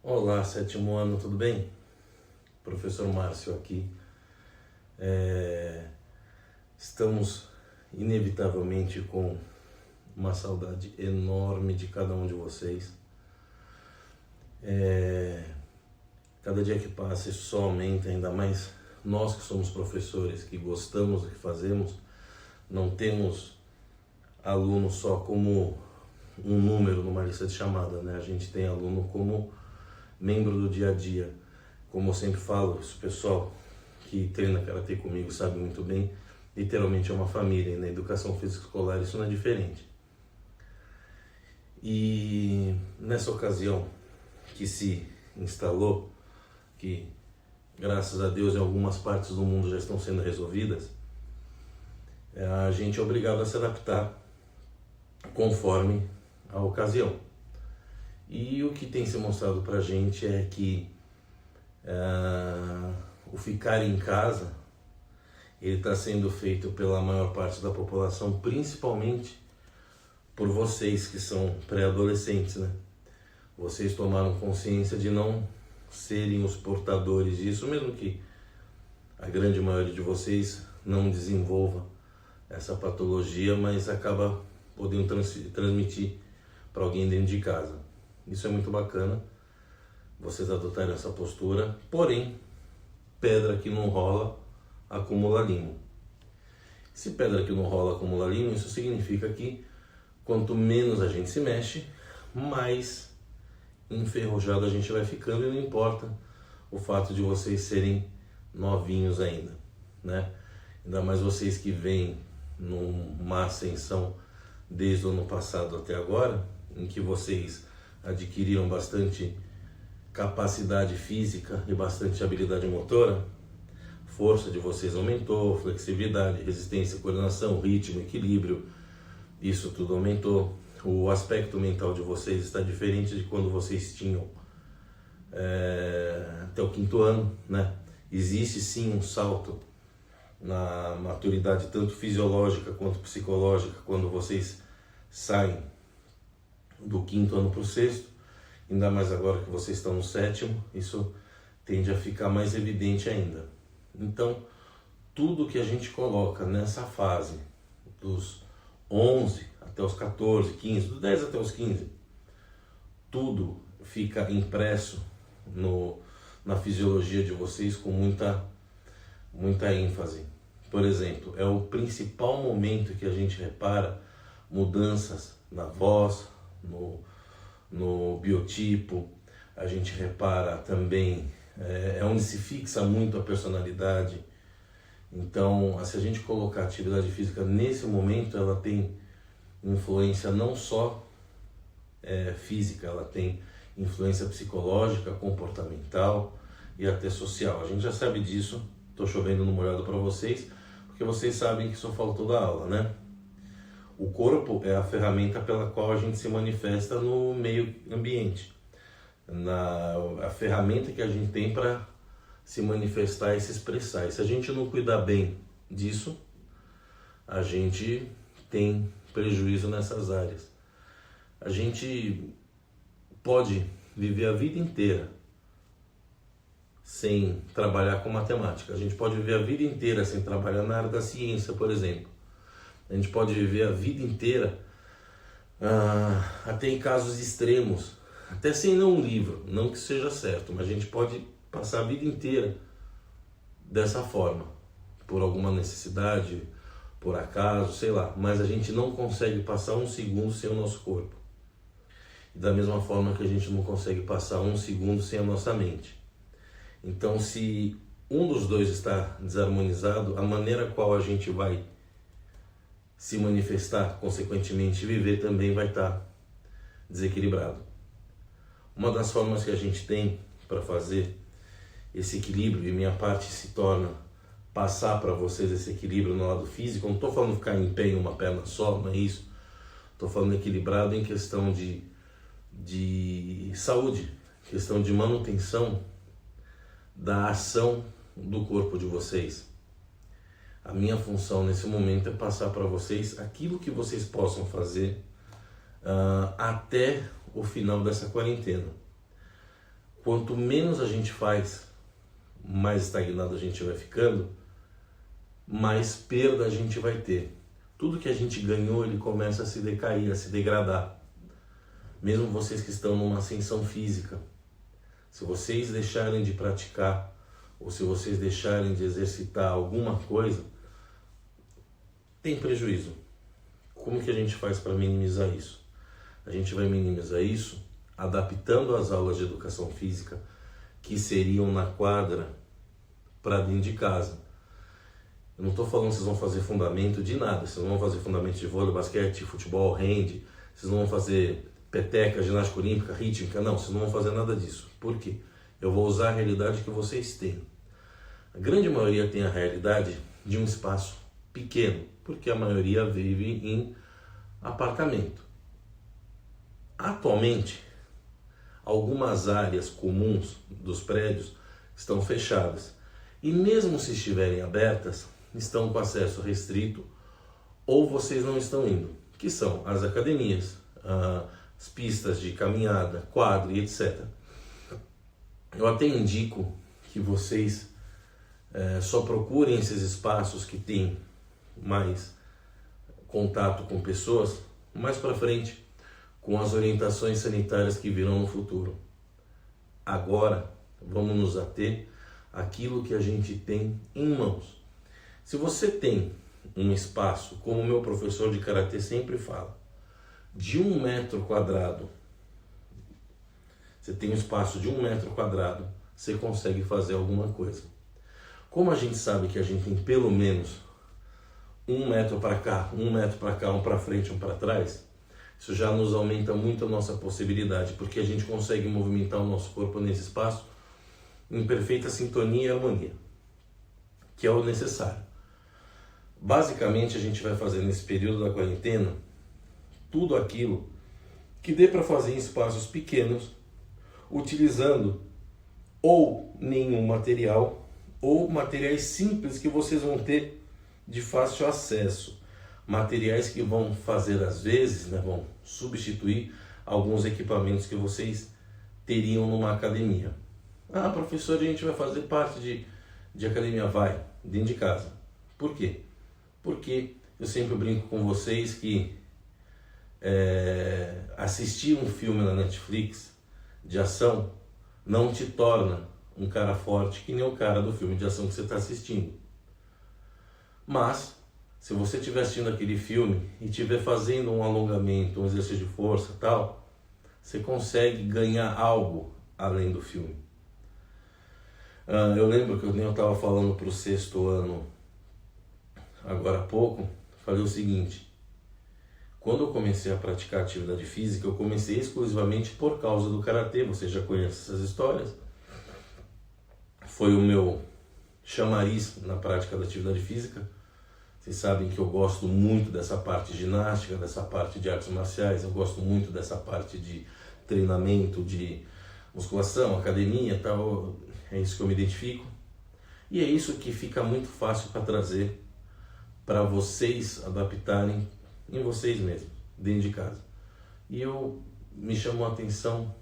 Olá, sétimo ano, tudo bem? Professor Márcio aqui. Estamos inevitavelmente com uma saudade enorme de cada um de vocês. Cada dia que passa isso só aumenta, ainda mais nós que somos professores, que gostamos do que fazemos, não temos aluno só como um número numa lista de chamada, né? A gente tem aluno como membro do dia a dia. Como eu sempre falo, o pessoal que treina Karatê comigo sabe muito bem, literalmente é uma família, e na educação física escolar isso não é diferente. E nessa ocasião que se instalou, que graças a Deus em algumas partes do mundo já estão sendo resolvidas, a gente é obrigado a se adaptar conforme a ocasião. E o que tem se mostrado para a gente é que o ficar em casa ele está sendo feito pela maior parte da população, principalmente por vocês que são pré-adolescentes, né? Vocês tomaram consciência de não serem os portadores disso, mesmo que a grande maioria de vocês não desenvolva essa patologia, mas acaba podendo transmitir para alguém dentro de casa. Isso é muito bacana, vocês adotarem essa postura, porém, pedra que não rola, acumula limo. Se pedra que não rola, acumula limo, isso significa que quanto menos a gente se mexe, mais enferrujado a gente vai ficando, e não importa o fato de vocês serem novinhos ainda, né? Ainda mais vocês que vêm numa ascensão desde o ano passado até agora, em que vocês adquiriram bastante capacidade física e bastante habilidade motora, força de vocês aumentou, flexibilidade, resistência, coordenação, ritmo, equilíbrio, isso tudo aumentou. O aspecto mental de vocês está diferente de quando vocês tinham até o quinto ano, né? Existe sim um salto na maturidade tanto fisiológica quanto psicológica quando vocês saem do quinto ano para o sexto, ainda mais agora que vocês estão no sétimo, isso tende a ficar mais evidente ainda. Então, tudo que a gente coloca nessa fase dos 11 até os 14, 15, dos 10 até os 15, tudo fica impresso na fisiologia de vocês com muita ênfase. Por exemplo, é o principal momento que a gente repara mudanças na voz, no biotipo, a gente repara também, onde se fixa muito a personalidade. Então, se a gente colocar a atividade física nesse momento, ela tem influência não só física, ela tem influência psicológica, comportamental e até social. A gente já sabe disso, estou chovendo no molhado para vocês, porque vocês sabem que isso faltou da aula, né? O corpo é a ferramenta pela qual a gente se manifesta no meio ambiente. A ferramenta que a gente tem para se manifestar e se expressar. E se a gente não cuidar bem disso, a gente tem prejuízo nessas áreas. A gente pode viver a vida inteira sem trabalhar com matemática. A gente pode viver a vida inteira sem trabalhar na área da ciência, por exemplo. A gente pode viver a vida inteira, até em casos extremos, até sem ler um livro, não que seja certo, mas a gente pode passar a vida inteira dessa forma, por alguma necessidade, por acaso, sei lá, mas a gente não consegue passar um segundo sem o nosso corpo. E da mesma forma que a gente não consegue passar um segundo sem a nossa mente. Então, se um dos dois está desarmonizado, a maneira qual a gente vai se manifestar, consequentemente viver, também vai estar desequilibrado. Uma das formas que a gente tem para fazer esse equilíbrio, e minha parte se torna passar para vocês esse equilíbrio no lado físico, não estou falando ficar em pé em uma perna só, não é isso. Estou falando equilibrado em questão de saúde, questão de manutenção da ação do corpo de vocês. A minha função nesse momento é passar para vocês aquilo que vocês possam fazer até o final dessa quarentena. quanto menos a gente faz, mais estagnado a gente vai ficando, mais perda a gente vai ter. Tudo que a gente ganhou, ele começa a se decair, a se degradar. Mesmo vocês que estão numa ascensão física, se vocês deixarem de praticar, ou se vocês deixarem de exercitar alguma coisa, tem prejuízo. Como que a gente faz para minimizar isso? A gente vai minimizar isso adaptando as aulas de educação física que seriam na quadra para dentro de casa. Eu não estou falando que vocês vão fazer fundamento de nada. Vocês não vão fazer fundamento de vôlei, basquete, futebol, hand. Vocês não vão fazer peteca, ginástica olímpica, rítmica. Não, vocês não vão fazer nada disso. Por quê? Eu vou usar a realidade que vocês têm. A grande maioria tem a realidade de um espaço pequeno, porque a maioria vive em apartamento. Atualmente, algumas áreas comuns dos prédios estão fechadas. E mesmo se estiverem abertas, estão com acesso restrito ou vocês não estão indo, que são as academias, as pistas de caminhada, quadro e etc. Eu até indico que vocês só procurem esses espaços que têm mais contato com pessoas mais para frente, com as orientações sanitárias que virão no futuro. Agora, vamos nos ater àquilo que a gente tem em mãos. Se você tem um espaço, como o meu professor de Karatê sempre fala, de 1 metro quadrado, você tem um espaço de 1 metro quadrado, você consegue fazer alguma coisa. Como a gente sabe que a gente tem pelo menos 1 metro para cá, 1 metro para cá, um para frente, um para trás, isso já nos aumenta muito a nossa possibilidade, porque a gente consegue movimentar o nosso corpo nesse espaço em perfeita sintonia e harmonia, que é o necessário. Basicamente, a gente vai fazer nesse período da quarentena tudo aquilo que dê para fazer em espaços pequenos, utilizando ou nenhum material, ou materiais simples que vocês vão ter de fácil acesso. Materiais que vão fazer, às vezes, vão substituir alguns equipamentos que vocês teriam numa academia. Ah, professor, a gente vai fazer parte de academia. Vai, dentro de casa. Por quê? Porque eu sempre brinco com vocês que assistir um filme na Netflix de ação não te torna um cara forte que nem o cara do filme de ação que você está assistindo. Mas, se você estiver assistindo aquele filme e estiver fazendo um alongamento, um exercício de força e tal, você consegue ganhar algo além do filme. Eu lembro que eu estava falando para o 6º ano, agora há pouco, falei o seguinte: quando eu comecei a praticar atividade física, eu comecei exclusivamente por causa do Karatê. Você já conhece essas histórias. Foi o meu chamariz na prática da atividade física. Vocês sabem que eu gosto muito dessa parte de ginástica, dessa parte de artes marciais, eu gosto muito dessa parte de treinamento, de musculação, academia e tal. É isso que eu me identifico. E é isso que fica muito fácil para trazer para vocês adaptarem em vocês mesmos, dentro de casa. E me chamou a atenção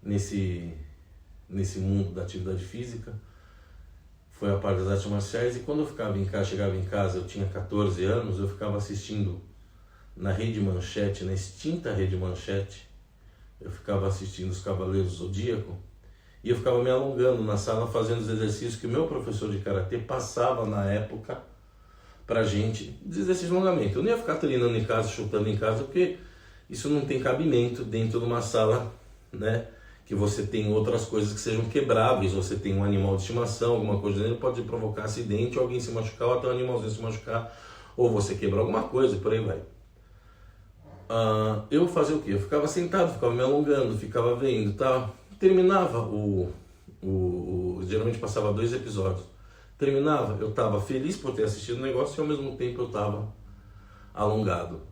nesse mundo da atividade física, foi a parte das artes marciais. E quando eu chegava em casa, eu tinha 14 anos, eu ficava assistindo na Rede Manchete, na extinta Rede Manchete, eu ficava assistindo os Cavaleiros do Zodíaco, e eu ficava me alongando na sala, fazendo os exercícios que o meu professor de Karatê passava na época pra gente, de exercício de alongamento. Eu não ia ficar treinando em casa, chutando em casa, porque isso não tem cabimento dentro de uma sala, que você tem outras coisas que sejam quebráveis. Você tem um animal de estimação, alguma coisa dele, pode provocar acidente, alguém se machucar, ou até um animalzinho se machucar, ou você quebrar alguma coisa, e por aí vai. Eu fazia o quê? Eu ficava sentado, ficava me alongando, ficava vendo, tal. Terminava geralmente passava 2 episódios. Terminava, eu estava feliz por ter assistido o negócio e ao mesmo tempo eu estava alongado.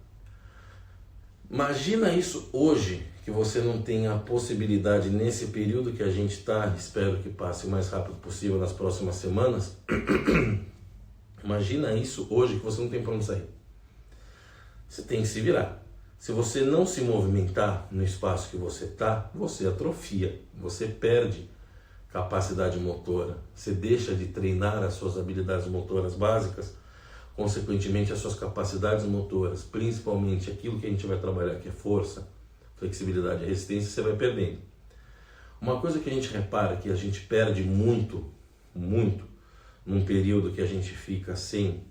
Imagina isso hoje, que você não tem a possibilidade nesse período que a gente está, espero que passe o mais rápido possível nas próximas semanas. Imagina isso hoje, que você não tem para onde sair. Você tem que se virar. Se você não se movimentar no espaço que você está, você atrofia, você perde capacidade motora, você deixa de treinar as suas habilidades motoras básicas, consequentemente as suas capacidades motoras, principalmente aquilo que a gente vai trabalhar, que é força, flexibilidade e resistência, você vai perdendo. Uma coisa que a gente repara que a gente perde muito, num período que a gente fica sem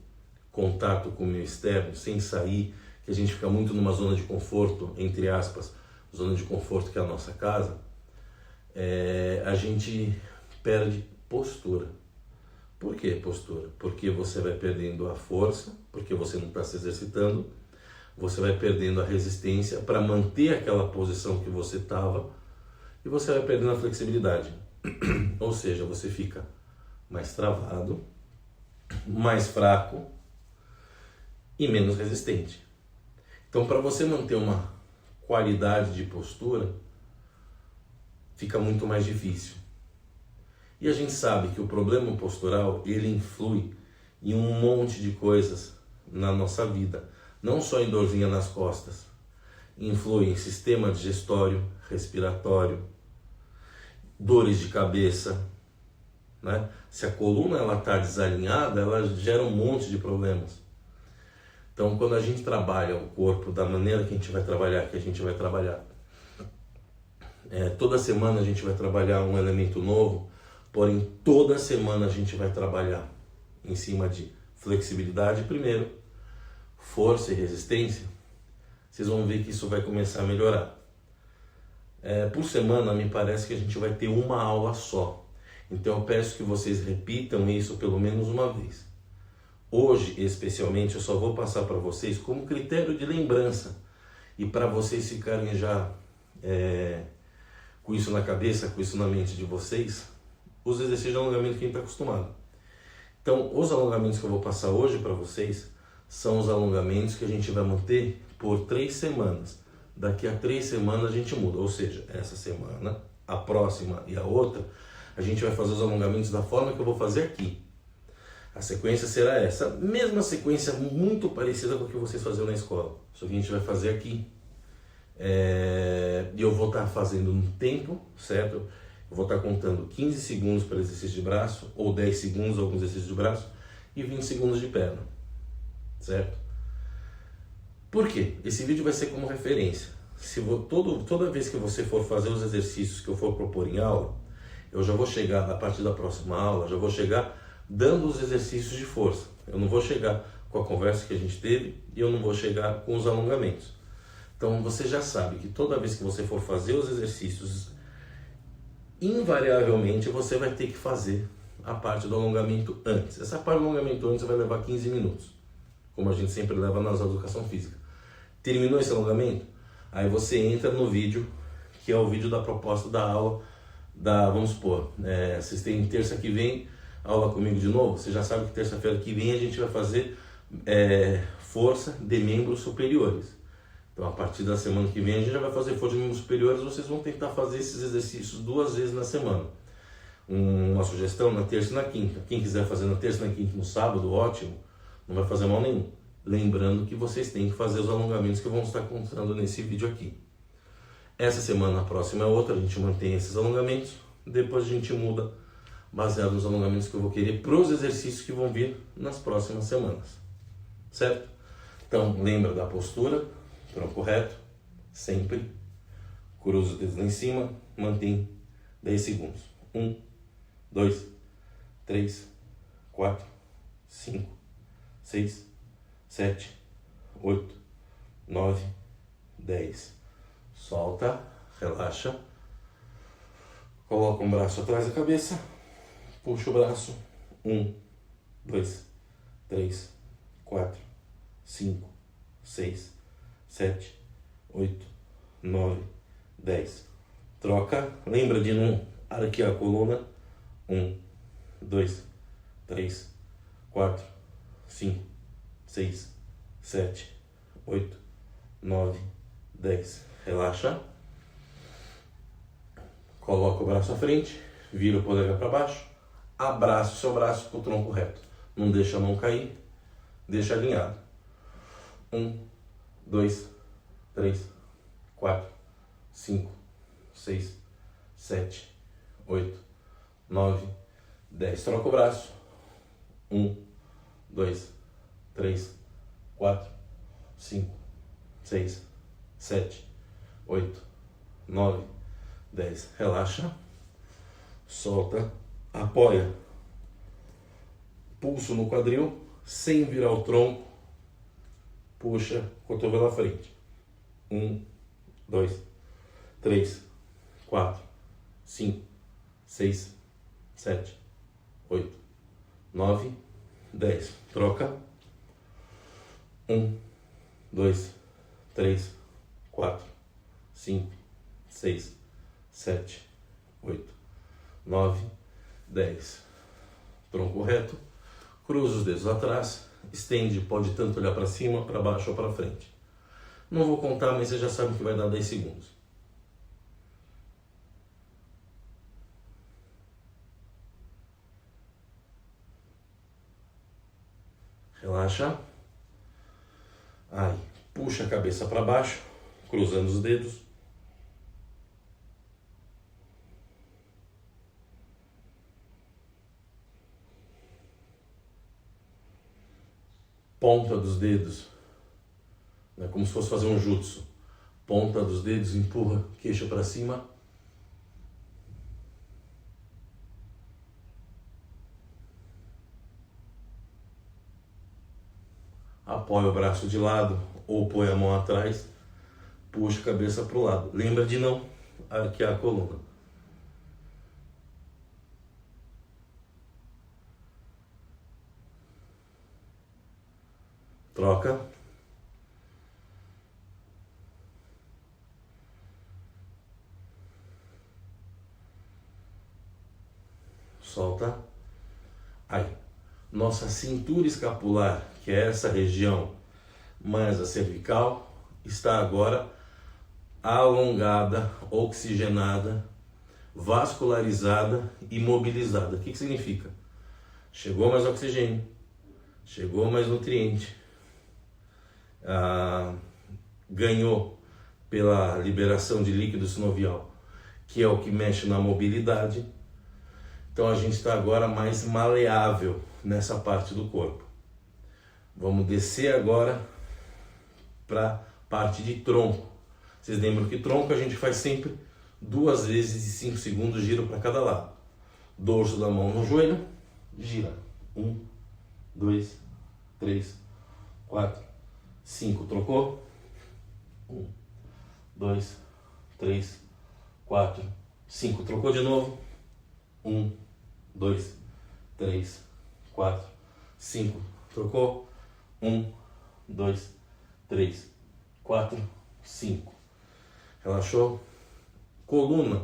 contato com o meio externo, sem sair, que a gente fica muito numa zona de conforto, entre aspas, zona de conforto que é a nossa casa, a gente perde postura. Por que postura? Porque você vai perdendo a força, porque você não está se exercitando, você vai perdendo a resistência para manter aquela posição que você estava e você vai perdendo a flexibilidade. Ou seja, você fica mais travado, mais fraco e menos resistente. Então, para você manter uma qualidade de postura, fica muito mais difícil. E a gente sabe que o problema postural, ele influi em um monte de coisas na nossa vida. Não só em dorzinha nas costas. Influi em sistema digestório, respiratório, dores de cabeça, né? Se a coluna está desalinhada, ela gera um monte de problemas. Então, quando a gente trabalha o corpo da maneira que a gente vai trabalhar, toda semana a gente vai trabalhar um elemento novo, porém toda semana a gente vai trabalhar em cima de flexibilidade primeiro, força e resistência, vocês vão ver que isso vai começar a melhorar. Por semana me parece que a gente vai ter uma aula só, então eu peço que vocês repitam isso pelo menos uma vez. Hoje, especialmente, eu só vou passar para vocês como critério de lembrança e para vocês ficarem já com isso na cabeça, com isso na mente de vocês, os exercícios de alongamento que a gente está acostumado. Então, os alongamentos que eu vou passar hoje para vocês são os alongamentos que a gente vai manter por 3 semanas. Daqui a 3 semanas a gente muda, ou seja, essa semana, a próxima e a outra, a gente vai fazer os alongamentos da forma que eu vou fazer aqui. A sequência será essa, mesma sequência muito parecida com a que vocês faziam na escola. Só que a gente vai fazer aqui. E eu vou estar fazendo no tempo, certo? Eu vou estar contando 15 segundos para exercício de braço, ou 10 segundos alguns exercícios de braço, e 20 segundos de perna, certo? Por quê? Esse vídeo vai ser como referência. Toda vez que você for fazer os exercícios que eu for propor em aula, eu já vou chegar, a partir da próxima aula, já vou chegar dando os exercícios de força. Eu não vou chegar com a conversa que a gente teve e eu não vou chegar com os alongamentos. Então você já sabe que toda vez que você for fazer os exercícios, invariavelmente você vai ter que fazer a parte do alongamento antes. Essa parte do alongamento antes vai levar 15 minutos, como a gente sempre leva nas aulas de educação física. Terminou esse alongamento? Aí você entra no vídeo, que é o vídeo da proposta da aula, vamos supor, vocês têm terça que vem aula comigo de novo, você já sabe que terça-feira que vem a gente vai fazer força de membros superiores. Então a partir da semana que vem a gente já vai fazer força de membros superiores, vocês vão tentar fazer esses exercícios 2 vezes na semana. Uma sugestão, na terça e na quinta. Quem quiser fazer na terça e na quinta no sábado, ótimo, não vai fazer mal nenhum. Lembrando que vocês têm que fazer os alongamentos que eu vou estar contando nesse vídeo aqui. Essa semana, a próxima é outra, a gente mantém esses alongamentos, depois a gente muda baseado nos alongamentos que eu vou querer para os exercícios que vão vir nas próximas semanas, certo? Então, lembra da postura, tronco reto, sempre, cruza os dedos lá em cima, mantém 10 segundos. 1, 2, 3, 4, 5, 6, 7, 8, 9, 10. Solta, relaxa, coloca um braço atrás da cabeça, puxa o braço, 1, 2, 3, 4, 5, 6, 7, 8, 9, 10. Troca, lembra de não arquear a coluna, 1, 2, 3, 4, 5, 6, 7, 8, 9, 10. Relaxa, coloca o braço à frente, vira o polegar para baixo, abraça o seu braço com o tronco reto, não deixa a mão cair, deixa alinhado. 1, 2, 3, 4, 5, 6, 7, 8, 9, 10. Troca o braço. 1, 2, 3, 4, 5, 6, 7, 8, 9, 10. Relaxa. Solta. Apoia. Pulso no quadril, sem virar o tronco. Puxa, cotovelo à frente. 1, 2, 3, 4, 5, 6, 7, 8, 9, 10. Troca. 1, 2, 3, 4, 5, 6, 7, 8, 9, 10. Tronco reto. Cruza os dedos atrás. Estende, pode tanto olhar para cima, para baixo ou para frente. Não vou contar, mas você já sabe que vai dar 10 segundos. Relaxa. Aí, puxa a cabeça para baixo, cruzando os dedos. Ponta dos dedos, né, como se fosse fazer um jutsu. Ponta dos dedos, empurra, queixo para cima. Apoia o braço de lado ou põe a mão atrás. Puxa a cabeça para o lado. Lembra de não arquear a coluna. Troca. Solta. Aí. Nossa cintura escapular, que é essa região mais a cervical, está agora alongada, oxigenada, vascularizada e mobilizada. O que significa? Chegou mais oxigênio, chegou mais nutriente, ganhou pela liberação de líquido sinovial, que é o que mexe na mobilidade. Então a gente está agora mais maleável nessa parte do corpo. Vamos descer agora para a parte de tronco. Vocês lembram que tronco a gente faz sempre 2 vezes de 5 segundos, giro para cada lado. Dorso da mão no joelho, gira. 1, 2, 3, 4, 5. Trocou? 1, 2, 3, 4, 5. Trocou de novo? 1, 2, 3, 4, 5. Trocou? 1, 2, 3, 4, 5. Relaxou? Coluna,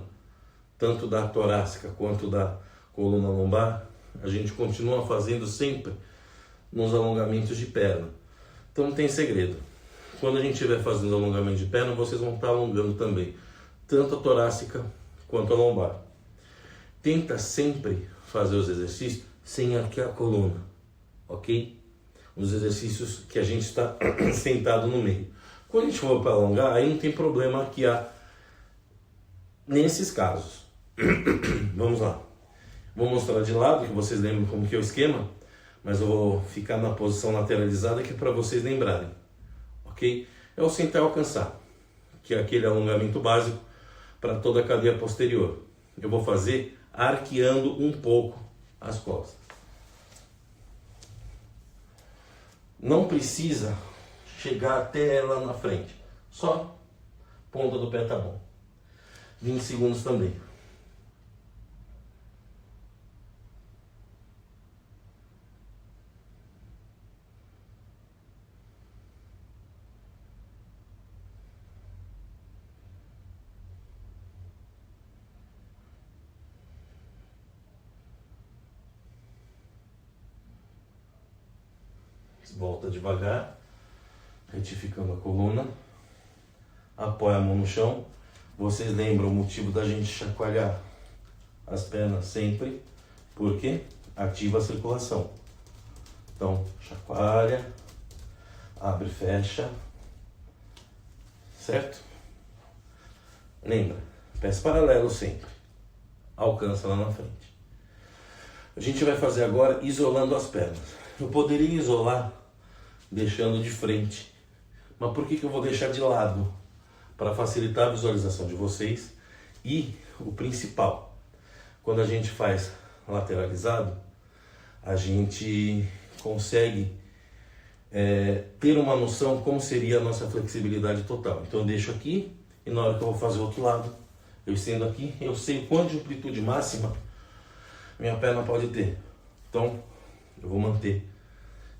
tanto da torácica quanto da coluna lombar, a gente continua fazendo sempre nos alongamentos de perna. Então não tem segredo. Quando a gente estiver fazendo alongamento de perna, vocês vão estar alongando também, tanto a torácica quanto a lombar. Tenta sempre fazer os exercícios sem arquear a coluna, ok? Os exercícios que a gente está sentado no meio. Quando a gente for para alongar, aí não tem problema arquear nesses casos. Vamos lá. Vou mostrar de lado, que vocês lembram como que é o esquema, mas eu vou ficar na posição lateralizada que é para vocês lembrarem, ok? É o sentar e alcançar, que é aquele alongamento básico para toda a cadeia posterior. Eu vou fazer arqueando um pouco as costas. Não precisa chegar até lá na frente, só ponta do pé tá bom. 20 segundos também. Volta devagar, retificando a coluna, apoia a mão no chão. Vocês lembram o motivo da gente chacoalhar as pernas sempre? Porque ativa a circulação. Então, chacoalha, abre e fecha, certo? Lembra, pés paralelos sempre, alcança lá na frente. A gente vai fazer agora isolando as pernas. Eu poderia isolar deixando de frente, mas por que eu vou deixar de lado? Para facilitar a visualização de vocês. E o principal, quando a gente faz lateralizado, a gente consegue ter uma noção como seria a nossa flexibilidade total. Então eu deixo aqui e na hora que eu vou fazer o outro lado, eu estendo aqui, eu sei o quanto de amplitude máxima minha perna pode ter. Então eu vou manter,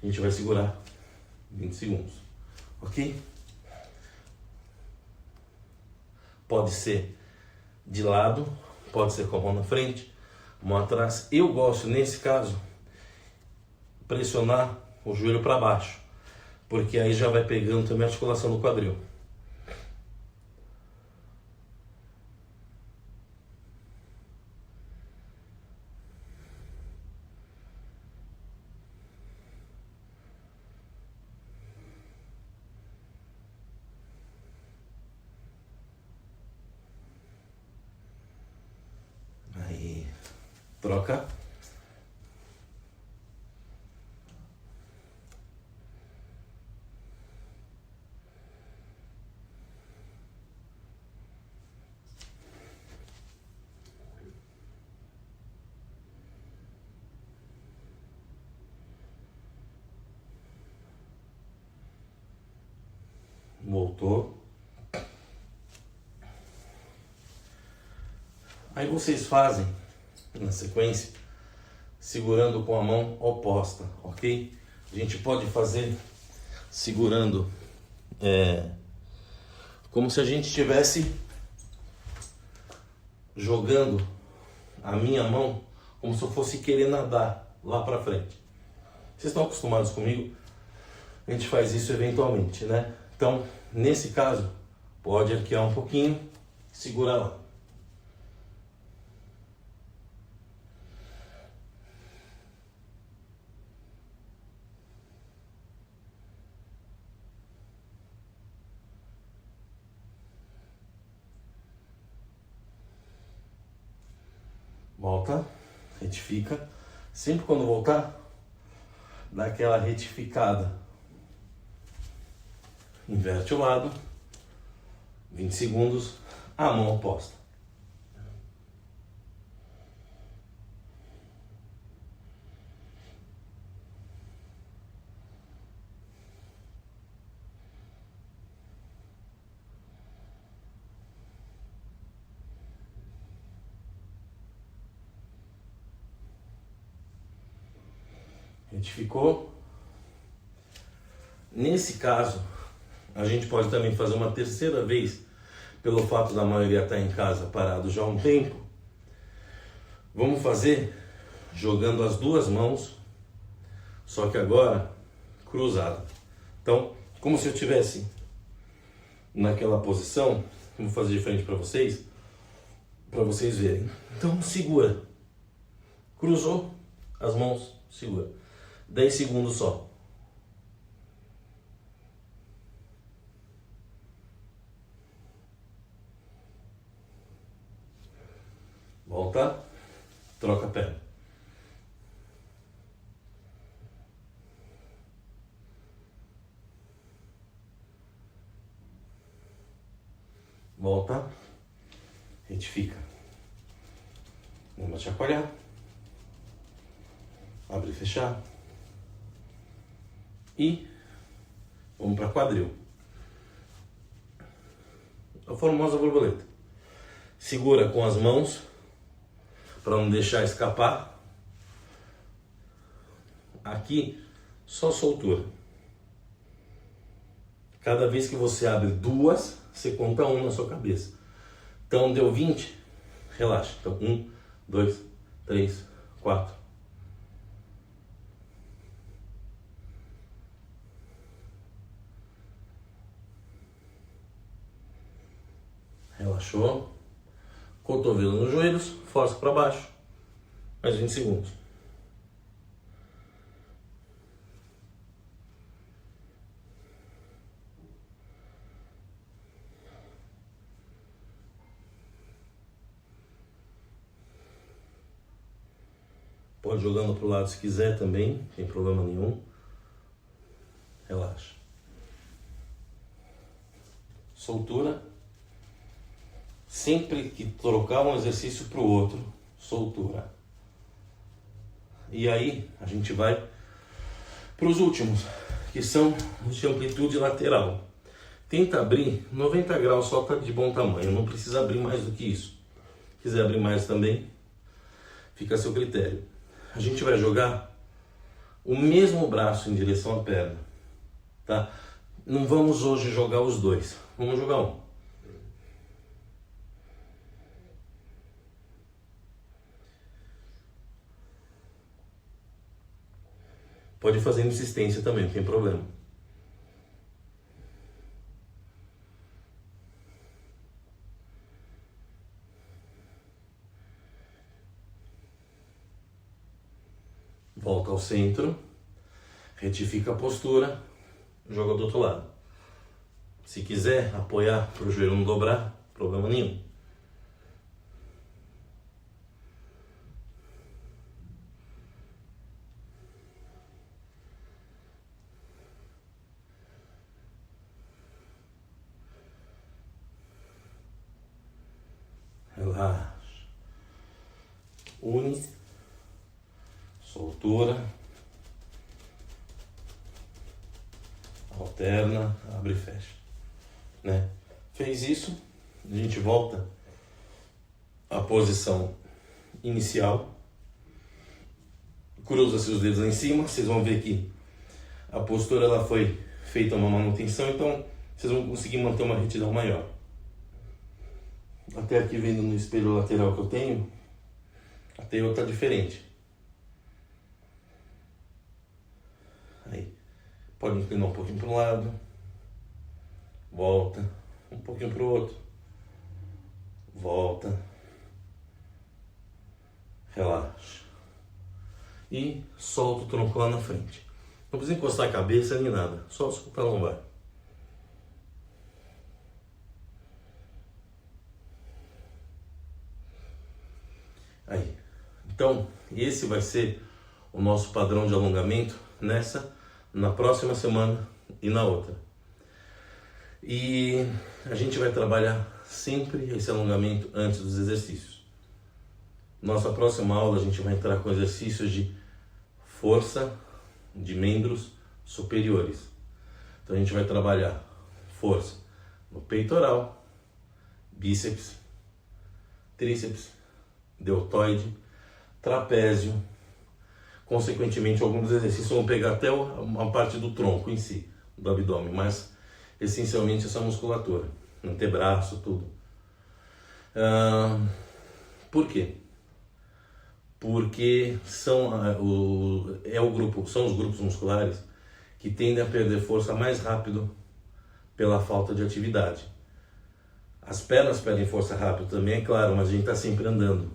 a gente vai segurar 20 segundos, ok? Pode ser de lado, pode ser com a mão na frente, mão atrás. Eu gosto, nesse caso, pressionar o joelho para baixo, porque aí já vai pegando também a articulação do quadril. Aí, troca. Voltou. Aí vocês fazem na sequência segurando com a mão oposta, ok? A gente pode fazer segurando como se a gente estivesse jogando a minha mão como se eu fosse querer nadar lá para frente. Vocês estão acostumados comigo? A gente faz isso eventualmente, né? Então, nesse caso, pode arquear um pouquinho, segurar lá. Volta, retifica. Sempre quando voltar, dá aquela retificada. Inverte o lado, 20 segundos, a mão oposta. Retificou. Nesse caso, a gente pode também fazer uma terceira vez, pelo fato da maioria estar em casa parado já há um tempo. Vamos fazer jogando as duas mãos, só que agora cruzado. Então, como se eu estivesse naquela posição, vou fazer de frente para vocês verem. Então, segura. Cruzou as mãos, segura. 10 segundos só. Volta, troca a perna. Volta, retifica. Vamos chacoalhar. Abre e fechar. E vamos para quadril. A formosa borboleta. Segura com as mãos para não deixar escapar. Aqui, só soltura. Cada vez que você abre duas, você conta um na sua cabeça. Então, deu 20, relaxa. Então, 1, 2, 3, 4. Relaxou. Cotovelo nos joelhos, força para baixo. Mais 20 segundos. Pode jogando pro lado se quiser também, não tem problema nenhum. Relaxa. Soltura. Sempre que trocar um exercício para o outro, soltura. E aí a gente vai para os últimos, que são os de amplitude lateral. Tenta abrir 90 graus, só tá de bom tamanho, não precisa abrir mais do que isso. Se quiser abrir mais também, fica a seu critério. A gente vai jogar o mesmo braço em direção à perna, tá? Não vamos hoje jogar os dois, vamos jogar um. Pode fazer insistência também, não tem problema. Volta ao centro, retifica a postura, joga do outro lado. Se quiser apoiar para o joelho não dobrar, problema nenhum. Relaxa. Une. Soltura. Alterna, abre e fecha. Né? Fez isso, a gente volta à posição inicial. Cruza seus dedos lá em cima, vocês vão ver que a postura ela foi feita uma manutenção, então vocês vão conseguir manter uma retidão maior. Até aqui vendo no espelho lateral que eu tenho, a teia está diferente. Aí, pode inclinar um pouquinho para um lado, volta, um pouquinho para o outro, volta, relaxa e solta o tronco lá na frente. Não precisa encostar a cabeça nem nada, só soltar a lombar. Aí, então esse vai ser o nosso padrão de alongamento na próxima semana e na outra. E a gente vai trabalhar sempre esse alongamento antes dos exercícios. Nossa próxima aula a gente vai entrar com exercícios de força de membros superiores. Então a gente vai trabalhar força no peitoral, bíceps, tríceps, deltoide, trapézio. Consequentemente, alguns exercícios vão pegar até uma parte do tronco em si, do abdômen, mas essencialmente essa musculatura, antebraço, tudo. Por quê? Porque são os grupos musculares que tendem a perder força mais rápido pela falta de atividade. As pernas perdem força rápido também, é claro, mas a gente está sempre andando,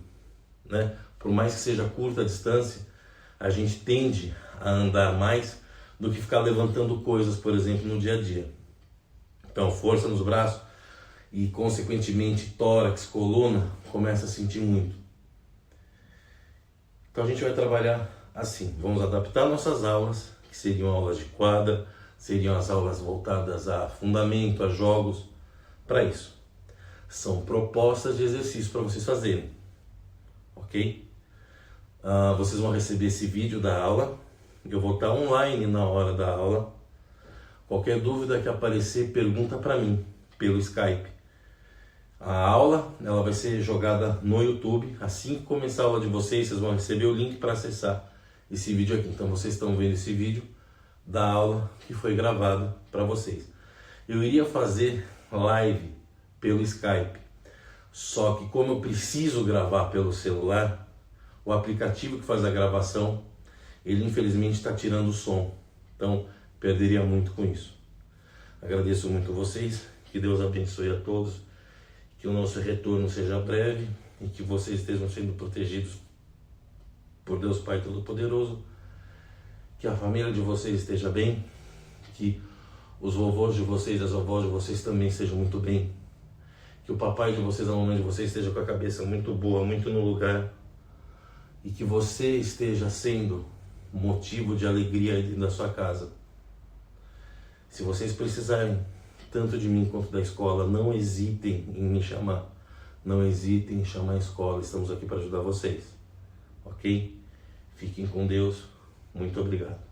né? Por mais que seja curta a distância, a gente tende a andar mais do que ficar levantando coisas, por exemplo, no dia a dia. Então, força nos braços e, consequentemente, tórax, coluna, começa a sentir muito. Então, a gente vai trabalhar assim. Vamos adaptar nossas aulas, que seriam aulas de quadra, seriam as aulas voltadas a fundamento, a jogos, para isso. São propostas de exercício para vocês fazerem, ok? Vocês vão receber esse vídeo da aula, eu vou estar online na hora da aula. Qualquer dúvida que aparecer, pergunta para mim, pelo Skype. A aula ela vai ser jogada no YouTube, assim que começar a aula de vocês, vocês vão receber o link para acessar esse vídeo aqui. Então vocês estão vendo esse vídeo da aula que foi gravada para vocês. Eu iria fazer live pelo Skype, só que como eu preciso gravar pelo celular, o aplicativo que faz a gravação, ele infelizmente está tirando o som, então perderia muito com isso. Agradeço muito a vocês, que Deus abençoe a todos, que o nosso retorno seja breve e que vocês estejam sendo protegidos por Deus Pai Todo-Poderoso, que a família de vocês esteja bem, que os vovôs de vocês, as avós de vocês também estejam muito bem, que o papai de vocês, a mamãe de vocês esteja com a cabeça muito boa, muito no lugar, e que você esteja sendo motivo de alegria aí dentro da sua casa. Se vocês precisarem tanto de mim quanto da escola, não hesitem em me chamar. Não hesitem em chamar a escola. Estamos aqui para ajudar vocês. Ok? Fiquem com Deus. Muito obrigado.